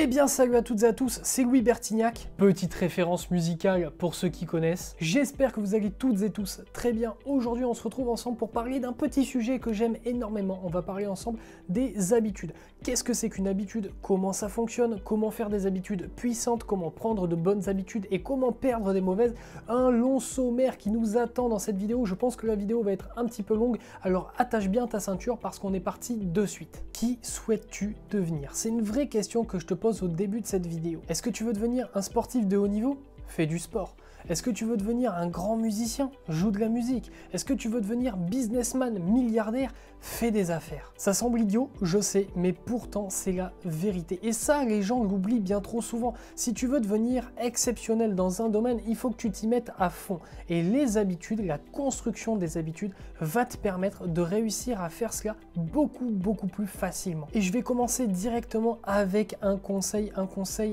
Eh bien salut à toutes et à tous, c'est Louis Bertignac, petite référence musicale pour ceux qui connaissent. J'espère que vous allez toutes et tous très bien. Aujourd'hui on se retrouve ensemble pour parler d'un petit sujet que j'aime énormément. On va parler ensemble des habitudes. Qu'est-ce que c'est qu'une habitude? Comment ça fonctionne? Comment faire des habitudes puissantes? Comment prendre de bonnes habitudes et comment perdre des mauvaises? Un long sommaire qui nous attend dans cette vidéo. Je pense que la vidéo va être un petit peu longue, alors attache bien ta ceinture parce qu'on est parti de suite. Qui souhaites-tu devenir? C'est une vraie question que je te pose au début de cette vidéo. Est-ce que tu veux devenir un sportif de haut niveau? Fais du sport. Est-ce que tu veux devenir un grand musicien? Joue de la musique. Est-ce que tu veux devenir businessman, milliardaire? Fais des affaires. Ça semble idiot, je sais, mais pourtant c'est la vérité. Et ça, les gens l'oublient bien trop souvent. Si tu veux devenir exceptionnel dans un domaine, il faut que tu t'y mettes à fond. Et les habitudes, la construction des habitudes va te permettre de réussir à faire cela beaucoup plus facilement. Et je vais commencer directement avec un conseil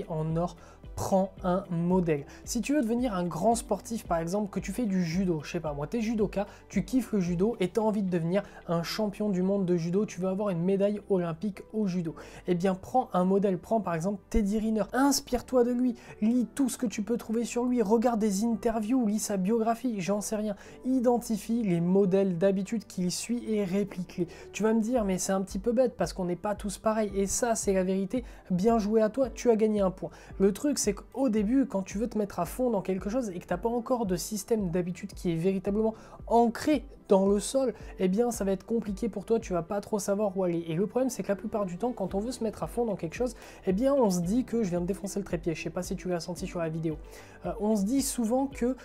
en or. Prends un modèle. Si tu veux devenir un grand sportif, par exemple, que tu fais du judo, je sais pas moi, t'es judoka, tu kiffes le judo et tu as envie de devenir un champion du monde de judo, tu veux avoir une médaille olympique au judo, eh bien prends un modèle, prends par exemple Teddy Riner, inspire-toi de lui, lis tout ce que tu peux trouver sur lui, regarde des interviews, lis sa biographie, j'en sais rien, identifie les modèles d'habitude qu'il suit et réplique-les. Tu vas me dire, mais c'est un petit peu bête parce qu'on n'est pas tous pareils, et ça c'est la vérité, bien joué à toi, tu as gagné un point. Le truc c'est qu'au début, quand tu veux te mettre à fond dans quelque chose et que tu n'as pas encore de système d'habitude qui est véritablement ancré dans le sol, eh bien ça va être compliqué pour toi, tu vas pas trop savoir où aller. Et le problème c'est que la plupart du temps, quand on veut se mettre à fond dans quelque chose, eh bien on se dit que, je viens de défoncer le trépied, je sais pas si tu l'as senti sur la vidéo, on se dit souvent que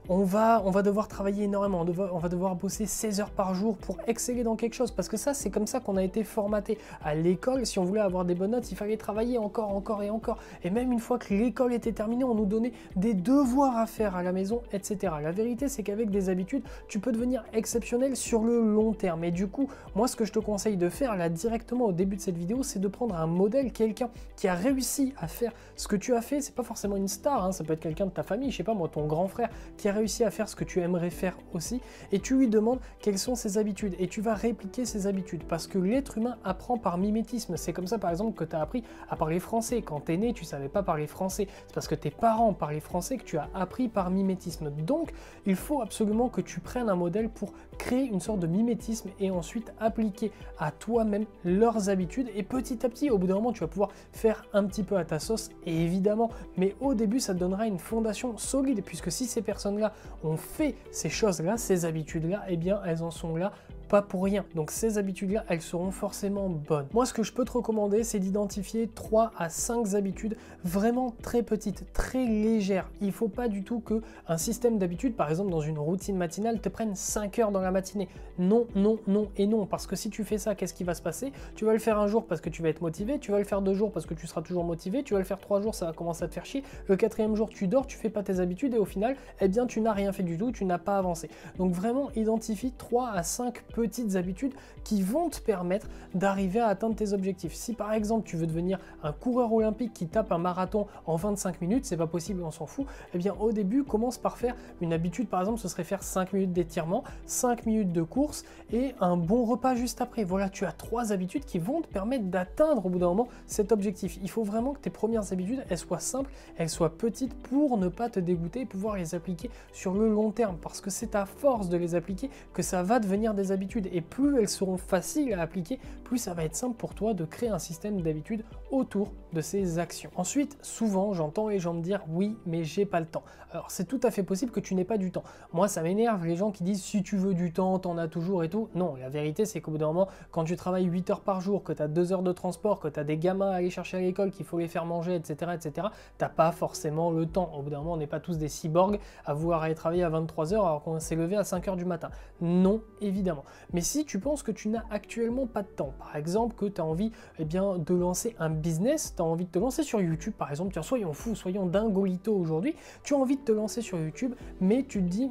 on va devoir travailler énormément, on va devoir bosser 16 heures par jour pour exceller dans quelque chose, parce que ça c'est comme ça qu'on a été formaté. À l'école, si on voulait avoir des bonnes notes, il fallait travailler encore et encore. Et même une fois que l'école était terminée, on nous donnait des devoirs à faire à la maison, etc. La vérité c'est qu'avec des habitudes, tu peux devenir exceptionnel sur le long terme. Et du coup, moi ce que je te conseille de faire là directement au début de cette vidéo, c'est de prendre un modèle, quelqu'un qui a réussi à faire ce que tu as fait. C'est pas forcément une star, hein, ça peut être quelqu'un de ta famille, je sais pas moi, ton grand frère qui a réussi à faire ce que tu aimerais faire aussi, et tu lui demandes quelles sont ses habitudes et tu vas répliquer ses habitudes, parce que l'être humain apprend par mimétisme. C'est comme ça par exemple que tu as appris à parler français. Quand tu es né, tu savais pas parler français, c'est parce que tes parents parlaient français que tu as appris par mimétisme. Donc il faut absolument que tu prennes un modèle pour créer une sorte de mimétisme et ensuite appliquer à toi-même leurs habitudes, et petit à petit, au bout d'un moment, tu vas pouvoir faire un petit peu à ta sauce, et évidemment, mais au début, ça te donnera une fondation solide, puisque si ces personnes-là ont fait ces choses-là, ces habitudes-là, eh bien, elles en sont là pas pour rien. Donc ces habitudes-là, elles seront forcément bonnes. Moi, ce que je peux te recommander, c'est d'identifier 3 à 5 habitudes vraiment très petites, très légères. Il ne faut pas du tout que un système d'habitude, par exemple dans une routine matinale, te prenne 5 heures dans la matinée. Non, non, non et non. Parce que si tu fais ça, qu'est-ce qui va se passer? Tu vas le faire un jour parce que tu vas être motivé, tu vas le faire 2 jours parce que tu seras toujours motivé, tu vas le faire 3 jours, ça va commencer à te faire chier. Le 4e jour, tu dors, tu fais pas tes habitudes et au final, eh bien, tu n'as rien fait du tout, tu n'as pas avancé. Donc vraiment, identifie 3 à 5 petites habitudes qui vont te permettre d'arriver à atteindre tes objectifs. Si par exemple tu veux devenir un coureur olympique qui tape un marathon en 25 minutes, c'est pas possible, on s'en fout, eh bien au début commence par faire une habitude. Par exemple, ce serait faire 5 minutes d'étirement, 5 minutes de course et un bon repas juste après. Voilà, tu as 3 habitudes qui vont te permettre d'atteindre au bout d'un moment cet objectif. Il faut vraiment que tes premières habitudes, elles soient simples, elles soient petites pour ne pas te dégoûter et pouvoir les appliquer sur le long terme, parce que c'est à force de les appliquer que ça va devenir des habitudes. Et plus elles seront faciles à appliquer, plus ça va être simple pour toi de créer un système d'habitude autour de ces actions. Ensuite, souvent, j'entends les gens me dire « oui, mais j'ai pas le temps ». Alors, c'est tout à fait possible que tu n'aies pas du temps. Moi, ça m'énerve les gens qui disent « si tu veux du temps, t'en as toujours et tout ». Non, la vérité, c'est qu'au bout d'un moment, quand tu travailles 8 heures par jour, que tu as 2 heures de transport, que tu as des gamins à aller chercher à l'école, qu'il faut les faire manger, etc., t'as pas forcément le temps. Au bout d'un moment, on n'est pas tous des cyborgs à vouloir aller travailler à 23 heures alors qu'on s'est levé à 5 heures du matin. Non, évidemment. Mais si tu penses que tu n'as actuellement pas de temps, par exemple que tu as envie de lancer un business, tu as envie de te lancer sur YouTube par exemple, tiens, soyons fous, soyons dingolitos aujourd'hui, tu as envie de te lancer sur YouTube, mais tu te dis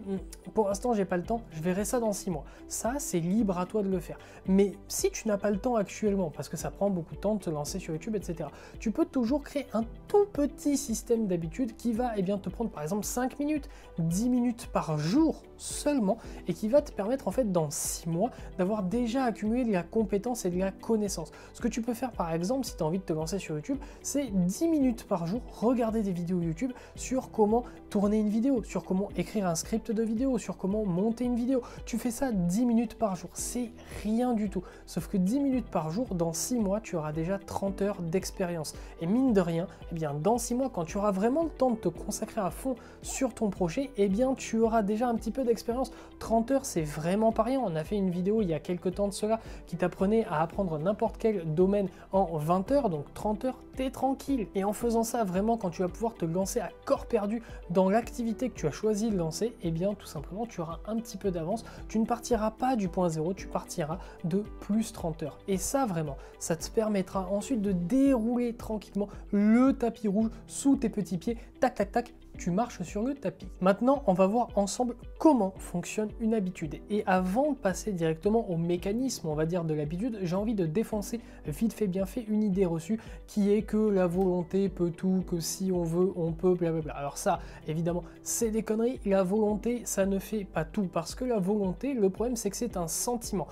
pour l'instant j'ai pas le temps, je verrai ça dans 6 mois. Ça c'est libre à toi de le faire. Mais si tu n'as pas le temps actuellement, parce que ça prend beaucoup de temps de te lancer sur YouTube, etc., tu peux toujours créer un tout petit système d'habitude qui va te prendre par exemple 5 minutes, 10 minutes par jour seulement, et qui va te permettre en fait dans 6 mois d'avoir déjà accumulé de la compétence et de de la connaissance. Ce que tu peux faire par exemple, si tu as envie de te lancer sur YouTube, c'est 10 minutes par jour, regarder des vidéos YouTube sur comment tourner une vidéo, sur comment écrire un script de vidéo, sur comment monter une vidéo. Tu fais ça 10 minutes par jour, c'est rien du tout. Sauf que 10 minutes par jour, dans 6 mois, tu auras déjà 30 heures d'expérience. Et mine de rien, eh bien, dans 6 mois, quand tu auras vraiment le temps de te consacrer à fond sur ton projet, eh bien, tu auras déjà un petit peu d'expérience. 30 heures, c'est vraiment pas rien. On a fait une vidéo il y a quelques temps de cela qui t'apprenait à apprendre n'importe quel domaine en 20 heures, donc 30 heures, t'es tranquille. Et en faisant ça, vraiment, quand tu vas pouvoir te lancer à corps perdu dans l'activité que tu as choisi de lancer, eh bien, tout simplement, tu auras un petit peu d'avance. Tu ne partiras pas du point zéro, tu partiras de plus 30 heures. Et ça, vraiment, ça te permettra ensuite de dérouler tranquillement le tapis rouge sous tes petits pieds, tac, tac, tac, tu marches sur le tapis. Maintenant, on va voir ensemble comment fonctionne une habitude. Et avant de passer directement au mécanisme, on va dire, de l'habitude, j'ai envie de défoncer vite fait, bien fait, une idée reçue qui est que la volonté peut tout, que si on veut, on peut, blablabla. Alors ça, évidemment, c'est des conneries. La volonté, ça ne fait pas tout. Parce que la volonté, le problème, c'est que c'est un sentiment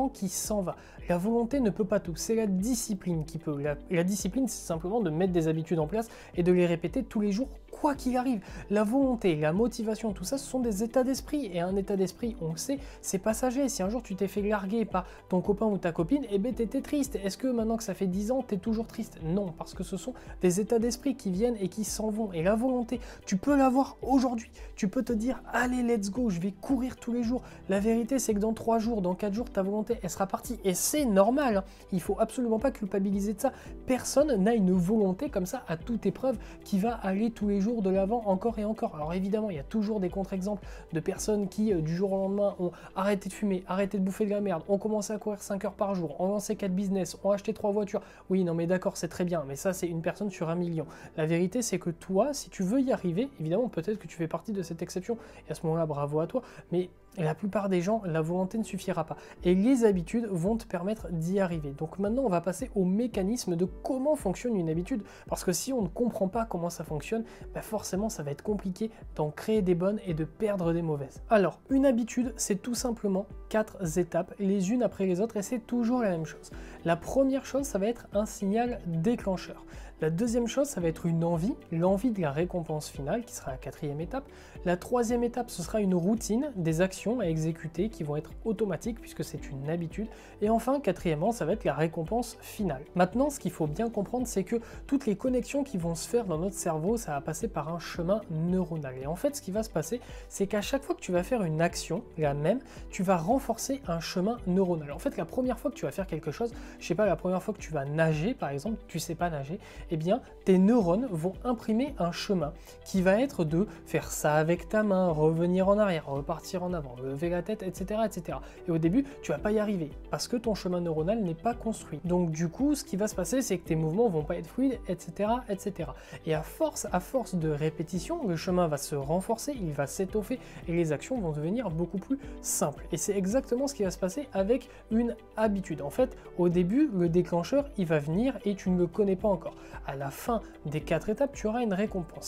qui s'en va. La volonté ne peut pas tout. C'est la discipline qui peut. La discipline, c'est simplement de mettre des habitudes en place et de les répéter tous les jours, quoi qu'il arrive. La volonté, la motivation, tout ça, ce sont des états d'esprit. Et un état d'esprit, on le sait, c'est passager. Si un jour tu t'es fait larguer par ton copain ou ta copine, eh bien t'étais triste. Est-ce que maintenant que ça fait 10 ans, t'es toujours triste? Non, parce que ce sont des états d'esprit qui viennent et qui s'en vont. Et la volonté, tu peux l'avoir aujourd'hui. Tu peux te dire, allez, let's go, je vais courir tous les jours. La vérité, c'est que dans 3 jours, dans 4 jours, ta volonté, elle sera partie. Et c'est normal, hein. Il faut absolument pas culpabiliser de ça. Personne n'a une volonté comme ça à toute épreuve qui va aller tous les jours de l'avant encore et encore. Alors évidemment, il y a toujours des contre-exemples de personnes qui, du jour au lendemain, ont arrêté de fumer, arrêté de bouffer de la merde, ont commencé à courir 5 heures par jour, ont lancé 4 business, ont acheté 3 voitures. Oui, non mais d'accord, c'est très bien, mais ça, c'est une personne sur 1 million. La vérité, c'est que toi, si tu veux y arriver, évidemment, peut-être que tu fais partie de cette exception, et à ce moment-là, bravo à toi, mais la plupart des gens, la volonté ne suffira pas. Et les habitudes vont te permettre d'y arriver. Donc maintenant, on va passer au mécanisme de comment fonctionne une habitude. Parce que si on ne comprend pas comment ça fonctionne, bah forcément, ça va être compliqué d'en créer des bonnes et de perdre des mauvaises. Alors, une habitude, c'est tout simplement 4 étapes, les unes après les autres, et c'est toujours la même chose. La première chose, ça va être un signal déclencheur. La deuxième chose, ça va être une envie, l'envie de la récompense finale, qui sera la 4e étape. La 3e étape, ce sera une routine, des actions à exécuter qui vont être automatiques puisque c'est une habitude. Et enfin, 4e, ça va être la récompense finale. Maintenant, ce qu'il faut bien comprendre, c'est que toutes les connexions qui vont se faire dans notre cerveau, ça va passer par un chemin neuronal. Et en fait, ce qui va se passer, c'est qu'à chaque fois que tu vas faire une action, la même, tu vas renforcer un chemin neuronal. En fait, la première fois que tu vas faire quelque chose, je sais pas, la première fois que tu vas nager, par exemple, tu sais pas nager, eh bien, tes neurones vont imprimer un chemin qui va être de faire ça avec ta main, revenir en arrière, repartir en avant, lever la tête, etc., etc. Et au début, tu vas pas y arriver parce que ton chemin neuronal n'est pas construit. Donc du coup, ce qui va se passer, c'est que tes mouvements vont pas être fluides, etc., etc. Et à force de répétition, le chemin va se renforcer, il va s'étoffer et les actions vont devenir beaucoup plus simples. Et c'est exactement ce qui va se passer avec une habitude. En fait, au début, le déclencheur, il va venir et tu ne le connais pas encore. À la fin des 4 étapes, tu auras une récompense.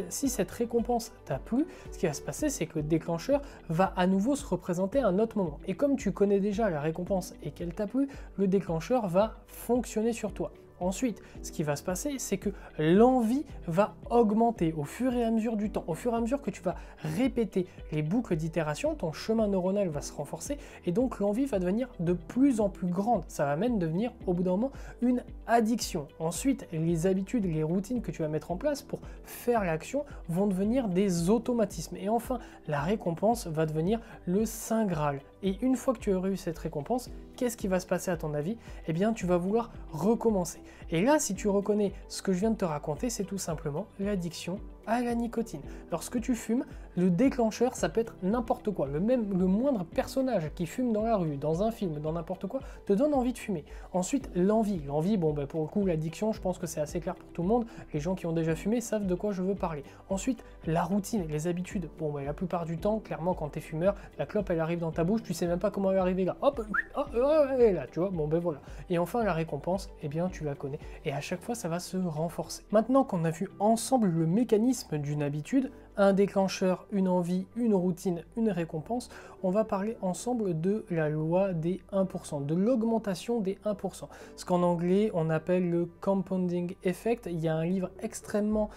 Si cette récompense t'a plu, ce qui va se passer, c'est que le déclencheur va à nouveau se représenter à un autre moment. Et comme tu connais déjà la récompense et qu'elle t'a plu, le déclencheur va fonctionner sur toi. Ensuite, ce qui va se passer, c'est que l'envie va augmenter au fur et à mesure du temps. Au fur et à mesure que tu vas répéter les boucles d'itération, ton chemin neuronal va se renforcer et donc l'envie va devenir de plus en plus grande. Ça va même devenir au bout d'un moment une addiction. Ensuite, les habitudes, les routines que tu vas mettre en place pour faire l'action vont devenir des automatismes. Et enfin, la récompense va devenir le Saint Graal. Et une fois que tu auras eu cette récompense, qu'est-ce qui va se passer à ton avis? Eh bien, tu vas vouloir recommencer. Et là, si tu reconnais ce que je viens de te raconter, c'est tout simplement l'addiction à la nicotine. Lorsque tu fumes, le déclencheur, ça peut être n'importe quoi. Le moindre personnage qui fume dans la rue, dans un film, dans n'importe quoi, te donne envie de fumer. Ensuite, l'envie. L'envie, bon, pour le coup, l'addiction, je pense que c'est assez clair pour tout le monde. Les gens qui ont déjà fumé savent de quoi je veux parler. Ensuite, la routine, les habitudes. Bon, la plupart du temps, clairement, quand tu es fumeur, la clope, elle arrive dans ta bouche, tu sais même pas comment elle est arrivée là. Hop, elle est là, tu vois. Bon, voilà. Et enfin, la récompense, eh bien, tu la connais. Et à chaque fois, ça va se renforcer. Maintenant qu'on a vu ensemble le mécanisme d'une habitude, un déclencheur, une envie, une routine, une récompense, on va parler ensemble de la loi des 1%, de l'augmentation des 1%. Ce qu'en anglais on appelle le compounding effect. Il y a un livre extrêmement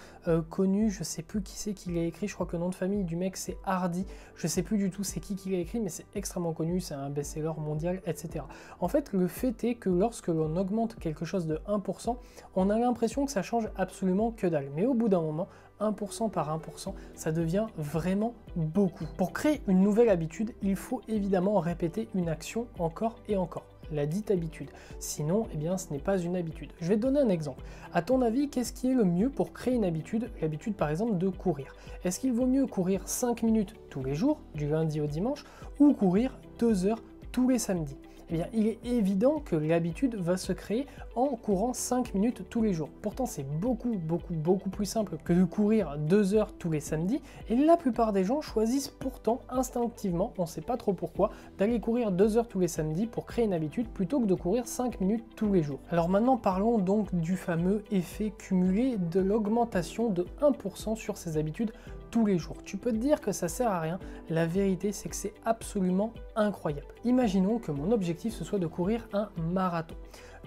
connu, je ne sais plus qui c'est qui l'a écrit, je crois que le nom de famille du mec c'est Hardy, je ne sais plus du tout c'est qui l'a écrit, mais c'est extrêmement connu, c'est un best-seller mondial, etc. En fait, le fait est que lorsque l'on augmente quelque chose de 1%, on a l'impression que ça change absolument que dalle. Mais au bout d'un moment, 1% par 1%, ça devient vraiment beaucoup. Pour créer une nouvelle habitude, il faut évidemment répéter une action encore et encore, la dite habitude. Sinon, eh bien, ce n'est pas une habitude. Je vais te donner un exemple. À ton avis, qu'est-ce qui est le mieux pour créer une habitude? L'habitude, par exemple, de courir. Est-ce qu'il vaut mieux courir 5 minutes tous les jours, du lundi au dimanche, ou courir 2 heures tous les samedis? Eh bien, il est évident que l'habitude va se créer en courant 5 minutes tous les jours. Pourtant, c'est beaucoup plus simple que de courir 2 heures tous les samedis. Et la plupart des gens choisissent pourtant instinctivement, on ne sait pas trop pourquoi, d'aller courir 2 heures tous les samedis pour créer une habitude plutôt que de courir 5 minutes tous les jours. Alors maintenant, parlons donc du fameux effet cumulé de l'augmentation de 1% sur ces habitudes tous les jours. Tu peux te dire que ça sert à rien, la vérité c'est que c'est absolument incroyable. Imaginons que mon objectif ce soit de courir un marathon.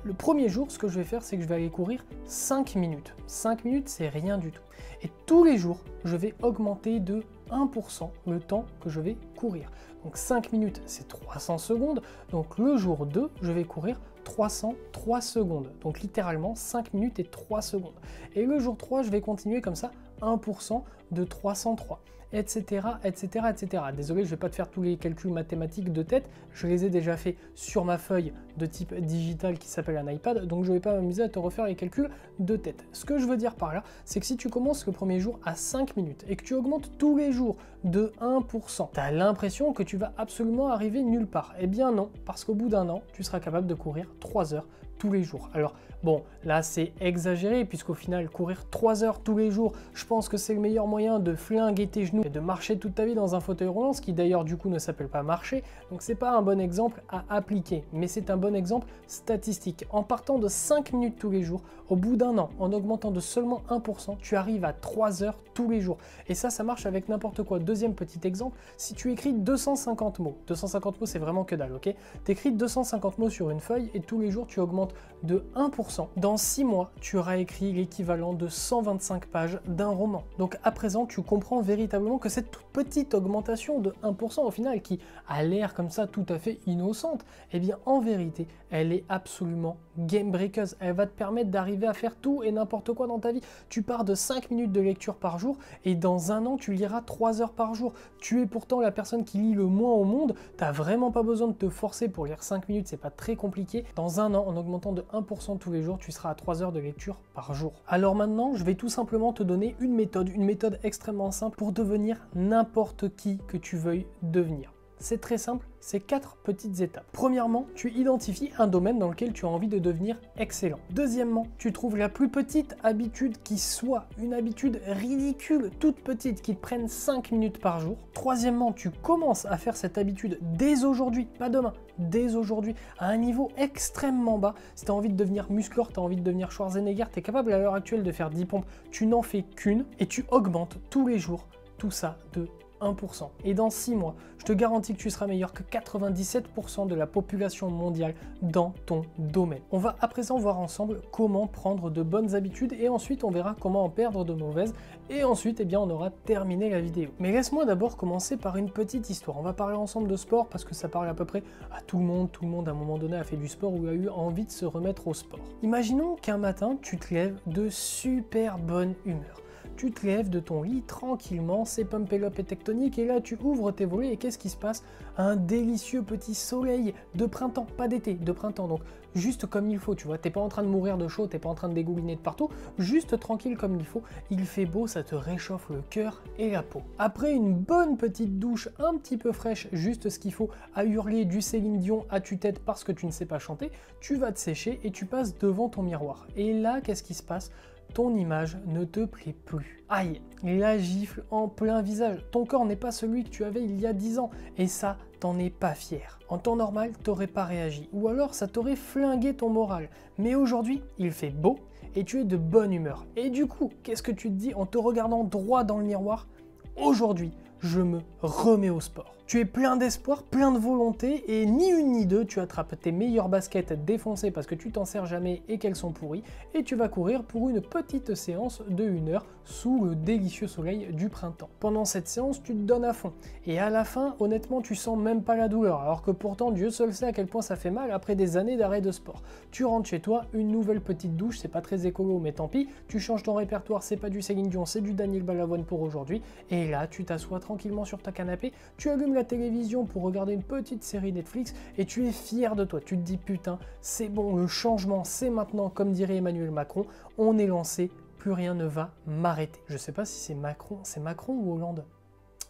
Le premier jour, ce que je vais faire, c'est que je vais aller courir 5 minutes. 5 minutes, c'est rien du tout. Et tous les jours, je vais augmenter de 1% le temps que je vais courir. Donc 5 minutes, c'est 300 secondes. Donc le jour 2, je vais courir 303 secondes. Donc littéralement 5 minutes et 3 secondes. Et le jour 3, je vais continuer comme ça, 1% de 303, etc., etc., etc. Désolé, je ne vais pas te faire tous les calculs mathématiques de tête, je les ai déjà fait sur ma feuille de type digital qui s'appelle un iPad, donc je ne vais pas m'amuser à te refaire les calculs de tête. Ce que je veux dire par là, c'est que si tu commences le premier jour à 5 minutes et que tu augmentes tous les jours de 1%, tu as l'impression que tu vas absolument arriver nulle part. Eh bien non, parce qu'au bout d'un an, tu seras capable de courir 3 heures tous les jours. Alors bon, là c'est exagéré puisqu'au final courir 3 heures tous les jours, je pense que c'est le meilleur moyen de flinguer tes genoux et de marcher toute ta vie dans un fauteuil roulant, ce qui d'ailleurs du coup ne s'appelle pas marcher, donc c'est pas un bon exemple à appliquer, mais c'est un bon exemple statistique. En partant de 5 minutes tous les jours, au bout d'un an, en augmentant de seulement 1%, tu arrives à 3 heures tous les jours. Et ça marche avec n'importe quoi. Deuxième petit exemple, si tu écris 250 mots, 250 mots c'est vraiment que dalle, ok? Tu écris 250 mots sur une feuille et tous les jours tu augmentes de 1%. Dans 6 mois, tu auras écrit l'équivalent de 125 pages d'un roman. Donc à présent, tu comprends véritablement que cette toute petite augmentation de 1% au final, qui a l'air comme ça tout à fait innocente, eh bien en vérité, elle est absolument game breakeuse. Elle va te permettre d'arriver à faire tout et n'importe quoi dans ta vie. Tu pars de 5 minutes de lecture par jour et dans un an, tu liras 3 heures par jour. Tu es pourtant la personne qui lit le moins au monde. Tu n'as vraiment pas besoin de te forcer pour lire 5 minutes, c'est pas très compliqué. Dans un an, en augmentant de 1% tous les jours, tu seras à 3 heures de lecture par jour. Alors maintenant, je vais tout simplement te donner une méthode extrêmement simple pour devenir n'importe qui que tu veuilles devenir. C'est très simple, c'est 4 petites étapes. Premièrement, tu identifies un domaine dans lequel tu as envie de devenir excellent. Deuxièmement, tu trouves la plus petite habitude qui soit, une habitude ridicule, toute petite, qui te prenne 5 minutes par jour. Troisièmement, tu commences à faire cette habitude dès aujourd'hui, pas demain, dès aujourd'hui, à un niveau extrêmement bas. Si tu as envie de devenir muscleur, tu as envie de devenir Schwarzenegger, tu es capable à l'heure actuelle de faire 10 pompes, tu n'en fais qu'une et tu augmentes tous les jours tout ça de 1%. Et dans 6 mois, je te garantis que tu seras meilleur que 97% de la population mondiale dans ton domaine. On va à présent voir ensemble comment prendre de bonnes habitudes et ensuite on verra comment en perdre de mauvaises et ensuite eh bien, on aura terminé la vidéo. Mais laisse-moi d'abord commencer par une petite histoire. On va parler ensemble de sport parce que ça parle à peu près à tout le monde. Tout le monde à un moment donné a fait du sport ou a eu envie de se remettre au sport. Imaginons qu'un matin tu te lèves de super bonne humeur. Tu te lèves de ton lit tranquillement, c'est pump up et tectonique et là tu ouvres tes volets et qu'est-ce qui se passe? Un délicieux petit soleil de printemps, pas d'été, de printemps, donc juste comme il faut, tu vois, t'es pas en train de mourir de chaud, t'es pas en train de dégouliner de partout, juste tranquille comme il faut, il fait beau, ça te réchauffe le cœur et la peau. Après une bonne petite douche un petit peu fraîche, juste ce qu'il faut, à hurler du Céline Dion à tue-tête parce que tu ne sais pas chanter, tu vas te sécher et tu passes devant ton miroir. Et là, qu'est-ce qui se passe? Ton image ne te plaît plus. Aïe, la gifle en plein visage. Ton corps n'est pas celui que tu avais il y a 10 ans. Et ça, t'en es pas fier. En temps normal, t'aurais pas réagi. Ou alors, ça t'aurait flingué ton moral. Mais aujourd'hui, il fait beau et tu es de bonne humeur. Et du coup, qu'est-ce que tu te dis en te regardant droit dans le miroir? aujourd'hui, je me remets au sport. Tu es plein d'espoir, plein de volonté et ni une ni deux, tu attrapes tes meilleures baskets défoncées parce que tu t'en sers jamais et qu'elles sont pourries et tu vas courir pour une petite séance de 1 heure sous le délicieux soleil du printemps. Pendant cette séance, tu te donnes à fond et à la fin, honnêtement, tu sens même pas la douleur alors que pourtant Dieu seul sait à quel point ça fait mal après des années d'arrêt de sport. Tu rentres chez toi, une nouvelle petite douche, c'est pas très écolo mais tant pis, tu changes ton répertoire, c'est pas du Céline Dion, c'est du Daniel Balavoine pour aujourd'hui et là, tu t'assois tranquillement sur ta canapé, tu allumes la télévision pour regarder une petite série Netflix et tu es fier de toi. Tu te dis putain, c'est bon, le changement c'est maintenant, comme dirait Emmanuel Macron, on est lancé, plus rien ne va m'arrêter. Je sais pas si c'est Macron ou Hollande.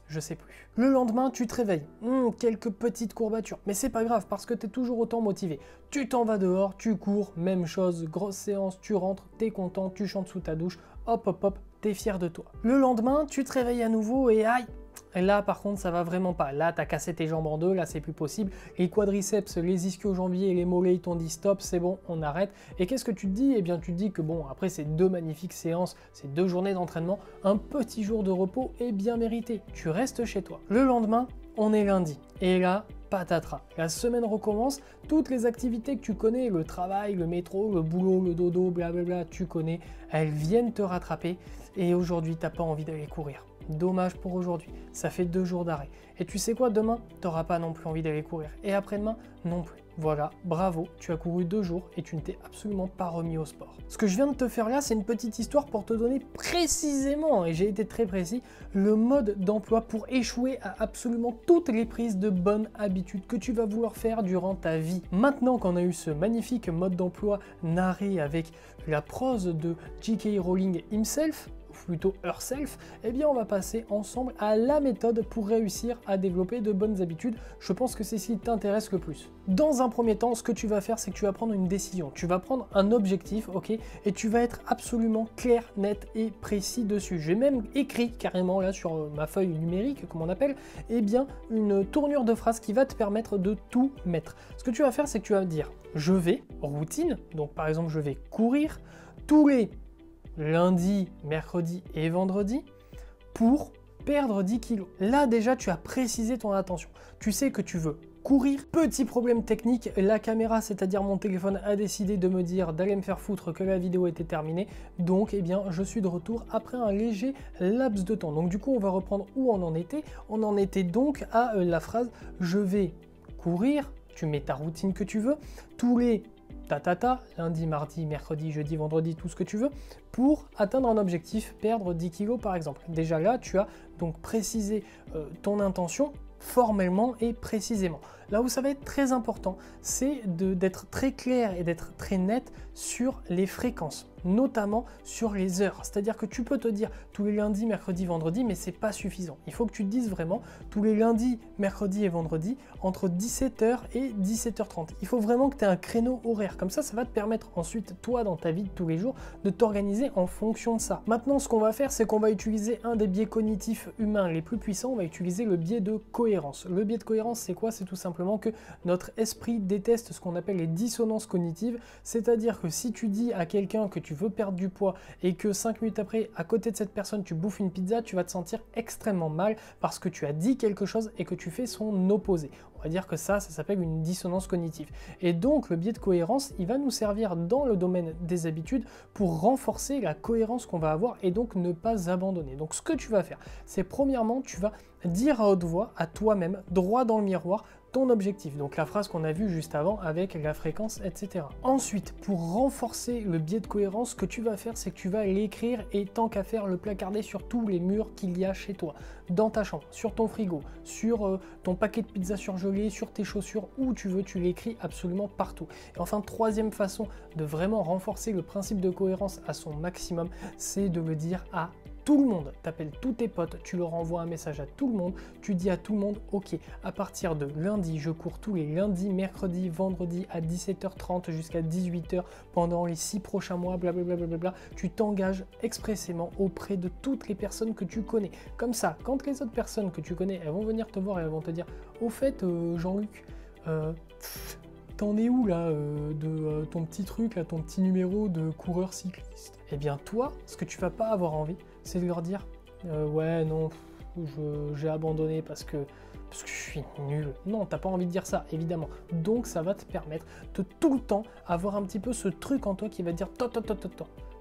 Je sais plus. Le lendemain, tu te réveilles. Quelques petites courbatures. Mais c'est pas grave parce que tu es toujours autant motivé. Tu t'en vas dehors, tu cours, même chose, grosse séance, tu rentres, t'es content, tu chantes sous ta douche, hop hop hop, t'es fier de toi. Le lendemain, tu te réveilles à nouveau et aïe! Et là, par contre, ça va vraiment pas. Là, t'as cassé tes jambes en deux, là, c'est plus possible. Les quadriceps, les ischio-jambiers et les mollets, ils t'ont dit stop, c'est bon, on arrête. Et qu'est-ce que tu te dis? Eh bien, tu te dis que bon, après ces 2 magnifiques séances, ces 2 journées d'entraînement, un petit jour de repos est bien mérité. Tu restes chez toi. Le lendemain, on est lundi. Et là, patatras. La semaine recommence, toutes les activités que tu connais, le travail, le métro, le boulot, le dodo, blablabla, tu connais, elles viennent te rattraper. Et aujourd'hui, t'as pas envie d'aller courir. Dommage pour aujourd'hui, ça fait 2 jours d'arrêt. Et tu sais quoi, demain, t'auras pas non plus envie d'aller courir. Et après-demain, non plus. Voilà, bravo, tu as couru 2 jours et tu ne t'es absolument pas remis au sport. Ce que je viens de te faire là, c'est une petite histoire pour te donner précisément, et j'ai été très précis, le mode d'emploi pour échouer à absolument toutes les prises de bonnes habitudes que tu vas vouloir faire durant ta vie. Maintenant qu'on a eu ce magnifique mode d'emploi narré avec la prose de J.K. Rowling himself, plutôt herself, eh bien on va passer ensemble à la méthode pour réussir à développer de bonnes habitudes. Je pense que c'est ce qui t'intéresse le plus. Dans un premier temps, ce que tu vas faire, c'est que tu vas prendre une décision. Tu vas prendre un objectif, ok, et tu vas être absolument clair, net et précis dessus. J'ai même écrit carrément là sur ma feuille numérique, comme on appelle, eh bien une tournure de phrase qui va te permettre de tout mettre. Ce que tu vas faire, c'est que tu vas dire je vais, routine, donc par exemple je vais courir tous les lundi, mercredi et vendredi pour perdre 10 kilos. Là déjà tu as précisé ton attention. Tu sais que tu veux courir. Petit problème technique, la caméra, c'est-à-dire mon téléphone, a décidé de me dire d'aller me faire foutre que la vidéo était terminée. Donc eh bien je suis de retour après un léger laps de temps. Donc du coup on va reprendre où on en était. On en était donc à la phrase je vais courir. Tu mets ta routine que tu veux tous les lundi, mardi, mercredi, jeudi, vendredi, tout ce que tu veux, pour atteindre un objectif, perdre 10 kilos par exemple. Déjà là, tu as donc précisé ton intention formellement et précisément. Là où ça va être très important, c'est d'être très clair et d'être très net sur les fréquences, notamment sur les heures. C'est-à-dire que tu peux te dire tous les lundis, mercredis, vendredis, mais c'est pas suffisant. Il faut que tu te dises vraiment tous les lundis, mercredis et vendredis entre 17h et 17h30. Il faut vraiment que tu aies un créneau horaire. Comme ça va te permettre ensuite, toi, dans ta vie de tous les jours, de t'organiser en fonction de ça. Maintenant, ce qu'on va faire, c'est qu'on va utiliser un des biais cognitifs humains les plus puissants. On va utiliser le biais de cohérence. Le biais de cohérence, c'est quoi? C'est tout simplement que notre esprit déteste ce qu'on appelle les dissonances cognitives. C'est-à-dire que si tu dis à quelqu'un que tu veux perdre du poids et que 5 minutes après, à côté de cette personne, tu bouffes une pizza, tu vas te sentir extrêmement mal parce que tu as dit quelque chose et que tu fais son opposé. On va dire que ça s'appelle une dissonance cognitive. Et donc, le biais de cohérence, il va nous servir dans le domaine des habitudes pour renforcer la cohérence qu'on va avoir et donc ne pas abandonner. Donc, ce que tu vas faire, c'est premièrement, tu vas dire à haute voix, à toi-même, droit dans le miroir, ton objectif, donc la phrase qu'on a vue juste avant avec la fréquence, etc. Ensuite, pour renforcer le biais de cohérence, ce que tu vas faire, c'est que tu vas l'écrire et tant qu'à faire, le placarder sur tous les murs qu'il y a chez toi, dans ta chambre, sur ton frigo, sur ton paquet de pizza surgelé, sur tes chaussures, où tu veux, tu l'écris absolument partout. Et enfin, troisième façon de vraiment renforcer le principe de cohérence à son maximum, c'est de le dire à tout le monde. T'appelles tous tes potes, tu leur envoies un message à tout le monde, tu dis à tout le monde, ok, à partir de lundi, je cours tous les lundis, mercredis, vendredis à 17h30 jusqu'à 18h pendant les 6 prochains mois, blablabla. Tu t'engages expressément auprès de toutes les personnes que tu connais. Comme ça, quand les autres personnes que tu connais, elles vont venir te voir et elles vont te dire, au fait, Jean-Luc, t'en es où là de ton petit truc, là, ton petit numéro de coureur cycliste? Eh bien toi, ce que tu vas pas avoir envie, c'est de leur dire ouais non, j'ai abandonné parce que je suis nul. Non, t'as pas envie de dire ça, évidemment. Donc ça va te permettre de tout le temps avoir un petit peu ce truc en toi qui va te dire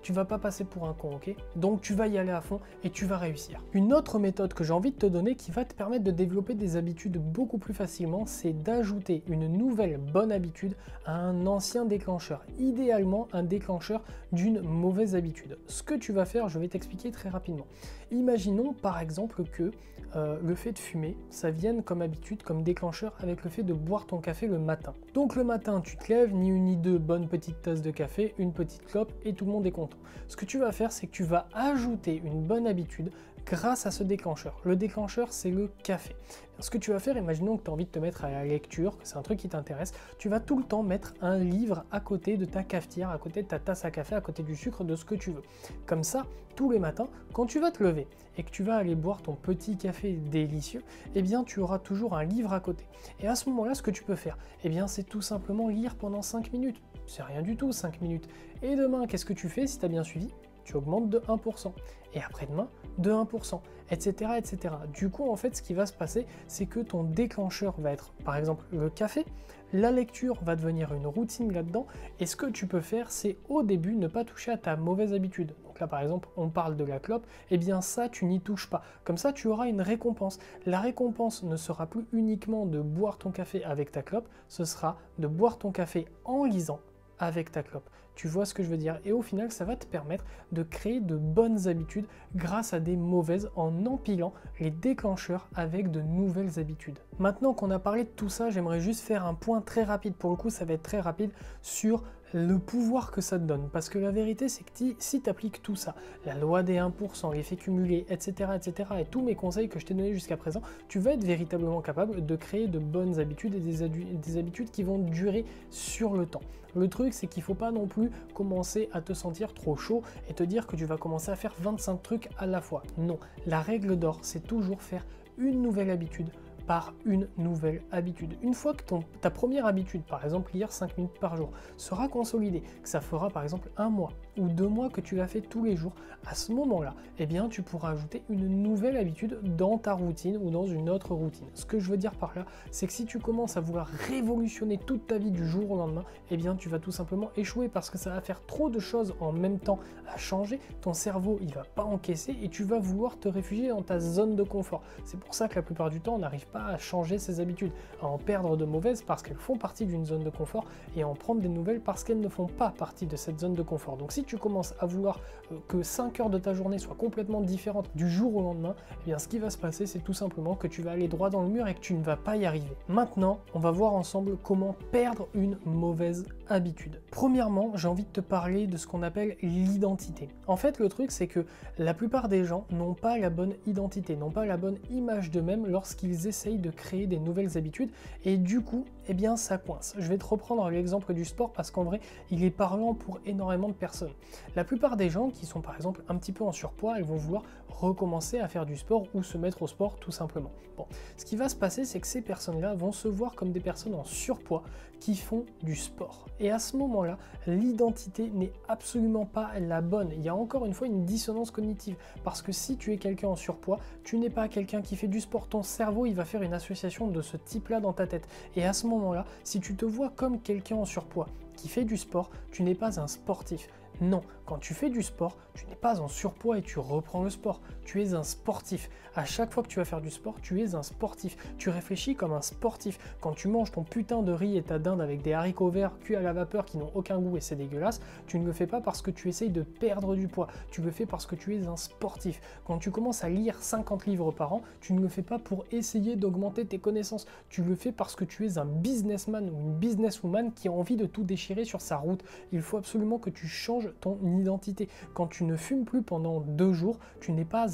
tu vas pas passer pour un con, ok? Donc tu vas y aller à fond et tu vas réussir. Une autre méthode que j'ai envie de te donner qui va te permettre de développer des habitudes beaucoup plus facilement, c'est d'ajouter une nouvelle bonne habitude à un ancien déclencheur. Idéalement, un déclencheur d'une mauvaise habitude. Ce que tu vas faire, je vais t'expliquer très rapidement. Imaginons par exemple que le fait de fumer, ça vienne comme habitude, comme déclencheur avec le fait de boire ton café le matin. Donc le matin, tu te lèves, ni une ni deux bonnes petites tasses de café, une petite clope et tout le monde est content. Ce que tu vas faire, c'est que tu vas ajouter une bonne habitude grâce à ce déclencheur. Le déclencheur, c'est le café. Ce que tu vas faire, imaginons que tu as envie de te mettre à la lecture, que c'est un truc qui t'intéresse, tu vas tout le temps mettre un livre à côté de ta cafetière, à côté de ta tasse à café, à côté du sucre, de ce que tu veux. Comme ça, tous les matins, quand tu vas te lever et que tu vas aller boire ton petit café délicieux, eh bien tu auras toujours un livre à côté. Et à ce moment-là, ce que tu peux faire, eh bien c'est tout simplement lire pendant 5 minutes. C'est rien du tout, 5 minutes. Et demain, qu'est-ce que tu fais si tu as bien suivi? Tu augmentes de 1%. Et après-demain, de 1%, etc., etc. Du coup, en fait, ce qui va se passer, c'est que ton déclencheur va être, par exemple, le café. La lecture va devenir une routine là-dedans. Et ce que tu peux faire, c'est au début ne pas toucher à ta mauvaise habitude. Donc là, par exemple, on parle de la clope. Eh bien ça, tu n'y touches pas. Comme ça, tu auras une récompense. La récompense ne sera plus uniquement de boire ton café avec ta clope. Ce sera de boire ton café en lisant avec ta clope. Tu vois ce que je veux dire? Et au final, ça va te permettre de créer de bonnes habitudes grâce à des mauvaises en empilant les déclencheurs avec de nouvelles habitudes. Maintenant qu'on a parlé de tout ça, j'aimerais juste faire un point très rapide. Pour le coup, ça va être très rapide sur le pouvoir que ça te donne. Parce que la vérité, c'est que si tu appliques tout ça, la loi des 1%, l'effet cumulé, etc., et tous mes conseils que je t'ai donnés jusqu'à présent, tu vas être véritablement capable de créer de bonnes habitudes et des habitudes qui vont durer sur le temps. Le truc, c'est qu'il ne faut pas non plus commencer à te sentir trop chaud et te dire que tu vas commencer à faire 25 trucs à la fois. Non, la règle d'or, c'est toujours faire une nouvelle habitude par une nouvelle habitude. Une fois que ta première habitude, par exemple lire 5 minutes par jour, sera consolidée, que ça fera par exemple 1 mois ou 2 mois que tu l'as fait tous les jours, à ce moment-là, eh bien tu pourras ajouter une nouvelle habitude dans ta routine ou dans une autre routine. Ce que je veux dire par là, c'est que si tu commences à vouloir révolutionner toute ta vie du jour au lendemain, eh bien tu vas tout simplement échouer parce que ça va faire trop de choses en même temps à changer, ton cerveau il va pas encaisser et tu vas vouloir te réfugier dans ta zone de confort. C'est pour ça que la plupart du temps on n'arrive pas à changer ses habitudes, à en perdre de mauvaises parce qu'elles font partie d'une zone de confort et à en prendre des nouvelles parce qu'elles ne font pas partie de cette zone de confort. Donc si tu commences à vouloir que 5 heures de ta journée soient complètement différentes du jour au lendemain, eh bien ce qui va se passer c'est tout simplement que tu vas aller droit dans le mur et que tu ne vas pas y arriver. Maintenant, on va voir ensemble comment perdre une mauvaise habitude. Premièrement, j'ai envie de te parler de ce qu'on appelle l'identité. En fait, le truc c'est que la plupart des gens n'ont pas la bonne identité, n'ont pas la bonne image d'eux-mêmes lorsqu'ils essayent de créer des nouvelles habitudes et du coup, eh bien ça coince. Je vais te reprendre l'exemple du sport parce qu'en vrai, il est parlant pour énormément de personnes. La plupart des gens qui sont par exemple un petit peu en surpoids, ils vont vouloir recommencer à faire du sport ou se mettre au sport tout simplement. Bon, ce qui va se passer, c'est que ces personnes-là vont se voir comme des personnes en surpoids qui font du sport. Et à ce moment-là, l'identité n'est absolument pas la bonne. Il y a encore une fois une dissonance cognitive parce que si tu es quelqu'un en surpoids, tu n'es pas quelqu'un qui fait du sport. Ton cerveau, il va faire une association de ce type-là dans ta tête. Et à ce moment-là, si tu te vois comme quelqu'un en surpoids qui fait du sport, tu n'es pas un sportif. Non, quand tu fais du sport, tu n'es pas en surpoids et tu reprends le sport. Tu es un sportif. À chaque fois que tu vas faire du sport, tu es un sportif. Tu réfléchis comme un sportif. Quand tu manges ton putain de riz et ta dinde avec des haricots verts cuits à la vapeur qui n'ont aucun goût et c'est dégueulasse, tu ne le fais pas parce que tu essayes de perdre du poids. Tu le fais parce que tu es un sportif. Quand tu commences à lire 50 livres par an, tu ne le fais pas pour essayer d'augmenter tes connaissances. Tu le fais parce que tu es un businessman ou une businesswoman qui a envie de tout déchirer sur sa route. Il faut absolument que tu changes ton identité. Quand tu ne fumes plus pendant 2 jours, tu n'es pas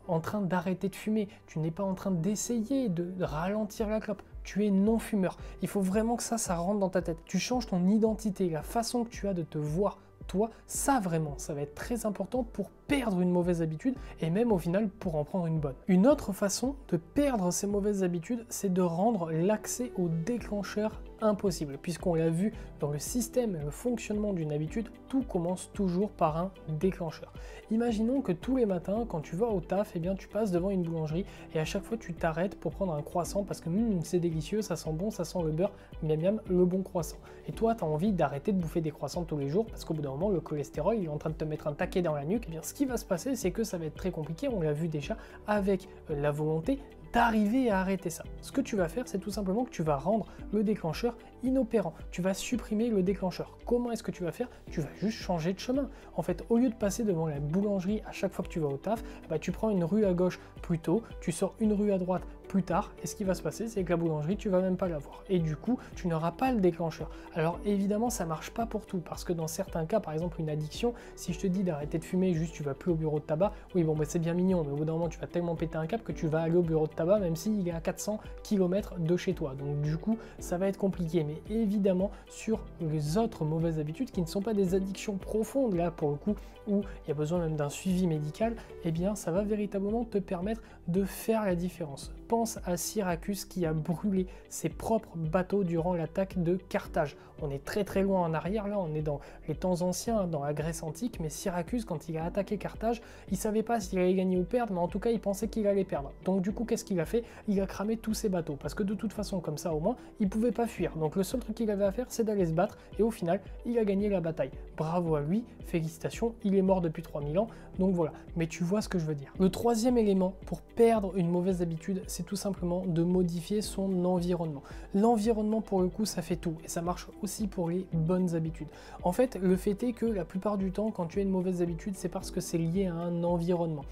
en train d'arrêter de fumer. Tu n'es pas en train d'essayer de ralentir la clope. Tu es non-fumeur. Il faut vraiment que ça rentre dans ta tête. Tu changes ton identité, la façon que tu as de te voir. Toi, ça vraiment, ça va être très important pour perdre une mauvaise habitude et même au final pour en prendre une bonne. Une autre façon de perdre ces mauvaises habitudes, c'est de rendre l'accès au déclencheur impossible, puisqu'on l'a vu dans le système et le fonctionnement d'une habitude, tout commence toujours par un déclencheur. Imaginons que tous les matins, quand tu vas au taf, eh bien, tu passes devant une boulangerie et à chaque fois tu t'arrêtes pour prendre un croissant parce que c'est délicieux, ça sent bon, ça sent le beurre, miam miam, le bon croissant. Et toi, tu as envie d'arrêter de bouffer des croissants tous les jours parce qu'au bout d'un moment, le cholestérol il est en train de te mettre un taquet dans la nuque. Eh bien, ce qui va se passer, c'est que ça va être très compliqué, on l'a vu déjà, avec la volonté d'arriver à arrêter ça. Ce que tu vas faire, c'est tout simplement que tu vas rendre le déclencheur inopérant. Tu vas supprimer le déclencheur. Comment est-ce que tu vas faire? Tu vas juste changer de chemin. En fait, au lieu de passer devant la boulangerie à chaque fois que tu vas au taf, tu prends une rue à gauche plus tôt, tu sors une rue à droite plus tard, et ce qui va se passer, c'est que la boulangerie, tu vas même pas la voir. Et du coup, tu n'auras pas le déclencheur. Alors évidemment, ça marche pas pour tout, parce que dans certains cas, par exemple une addiction, si je te dis d'arrêter de fumer, juste tu vas plus au bureau de tabac, oui bon, c'est bien mignon, mais au bout d'un moment, tu vas tellement péter un câble que tu vas aller au bureau de tabac, même s'il est à 400 km de chez toi. Donc du coup, ça va être compliqué. Mais évidemment, sur les autres mauvaises habitudes qui ne sont pas des addictions profondes, là pour le coup, où il y a besoin même d'un suivi médical, eh bien ça va véritablement te permettre de faire la différence. Pense à Syracuse qui a brûlé ses propres bateaux durant l'attaque de Carthage. On est très loin en arrière, là on est dans les temps anciens, dans la Grèce antique, mais Syracuse, quand il a attaqué Carthage, il savait pas s'il allait gagner ou perdre, mais en tout cas il pensait qu'il allait perdre. Donc du coup, qu'est-ce qu'il a fait? Il a cramé tous ses bateaux, parce que de toute façon, comme ça au moins, il pouvait pas fuir. Donc le seul truc qu'il avait à faire, c'est d'aller se battre, et au final, il a gagné la bataille. Bravo à lui, félicitations, il est mort depuis 3000 ans, donc voilà. Mais tu vois ce que je veux dire. Le troisième élément pour perdre une mauvaise habitude, c'est tout simplement de modifier son environnement. L'environnement, pour le coup, ça fait tout, et ça marche aussi pour les bonnes habitudes. En fait, le fait est que la plupart du temps, quand tu as une mauvaise habitude, c'est parce que c'est lié à un environnement.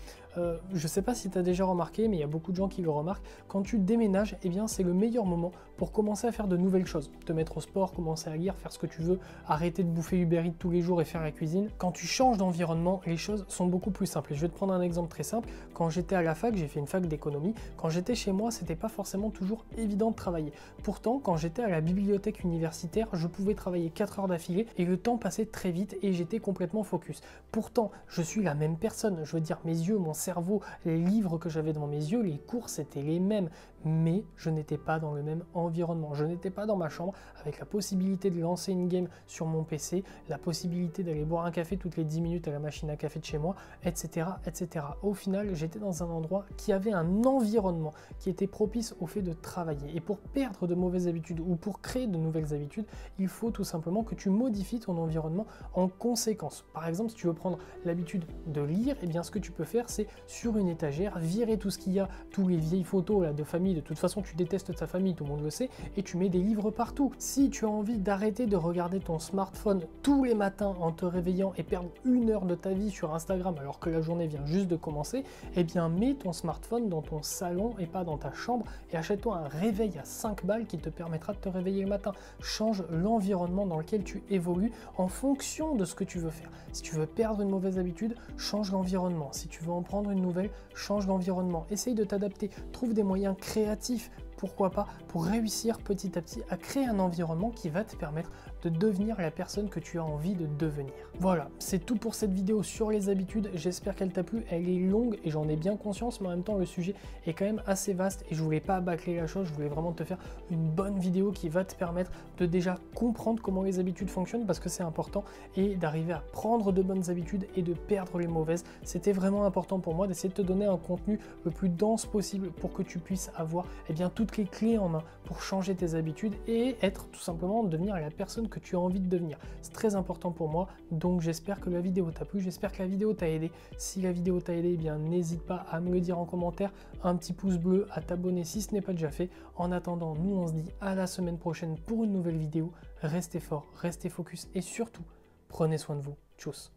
Je sais pas si tu as déjà remarqué, mais il y a beaucoup de gens qui le remarquent, quand tu déménages, eh bien c'est le meilleur moment pour commencer à faire de nouvelles choses. Te mettre au sport, commencer à lire, faire ce que tu veux, arrêter de bouffer Uber Eats tous les jours et faire la cuisine. Quand tu changes d'environnement, les choses sont beaucoup plus simples. Et je vais te prendre un exemple très simple. Quand j'étais à la fac, j'ai fait une fac d'économie. Quand j'étais chez moi, c'était pas forcément toujours évident de travailler. Pourtant, quand j'étais à la bibliothèque universitaire, je pouvais travailler 4 heures d'affilée et le temps passait très vite et j'étais complètement focus. Pourtant, je suis la même personne. Je veux dire, mes yeux, mon cerveau, les livres que j'avais devant mes yeux, les cours, c'était les mêmes. Mais je n'étais pas dans le même environnement. Je n'étais pas dans ma chambre avec la possibilité de lancer une game sur mon PC, la possibilité d'aller boire un café toutes les 10 minutes à la machine à café de chez moi, etc. etc. Au final, j'étais dans un endroit qui avait un environnement qui était propice au fait de travailler. Et pour perdre de mauvaises habitudes ou pour créer de nouvelles habitudes, il faut tout simplement que tu modifies ton environnement en conséquence. Par exemple, si tu veux prendre l'habitude de lire, eh bien ce que tu peux faire, c'est sur une étagère, virer tout ce qu'il y a, tous les vieilles photos là, de famille. De toute façon, tu détestes ta famille, tout le monde le sait, et tu mets des livres partout. Si tu as envie d'arrêter de regarder ton smartphone tous les matins en te réveillant et perdre 1 heure de ta vie sur Instagram alors que la journée vient juste de commencer, eh bien mets ton smartphone dans ton salon et pas dans ta chambre et achète-toi un réveil à 5 balles qui te permettra de te réveiller le matin. Change l'environnement dans lequel tu évolues en fonction de ce que tu veux faire. Si tu veux perdre une mauvaise habitude, change l'environnement. Si tu veux en prendre une nouvelle, change l'environnement. Essaye de t'adapter. Trouve des moyens créatifs, pourquoi pas, pour réussir petit à petit à créer un environnement qui va te permettre de devenir la personne que tu as envie de devenir. Voilà, c'est tout pour cette vidéo sur les habitudes. J'espère qu'elle t'a plu. Elle est longue et j'en ai bien conscience, mais en même temps le sujet est quand même assez vaste et je voulais pas bâcler la chose. Je voulais vraiment te faire une bonne vidéo qui va te permettre de déjà comprendre comment les habitudes fonctionnent, parce que c'est important, et d'arriver à prendre de bonnes habitudes et de perdre les mauvaises. C'était vraiment important pour moi d'essayer de te donner un contenu le plus dense possible pour que tu puisses avoir toutes les clés en main pour changer tes habitudes et être tout simplement, devenir la personne que tu as envie de devenir. C'est très important pour moi, donc j'espère que la vidéo t'a plu, j'espère que la vidéo t'a aidé. Si la vidéo t'a aidé, eh bien n'hésite pas à me le dire en commentaire, un petit pouce bleu, à t'abonner si ce n'est pas déjà fait. En attendant, nous on se dit à la semaine prochaine pour une nouvelle vidéo. Restez fort, restez focus et surtout, prenez soin de vous. Tchuss.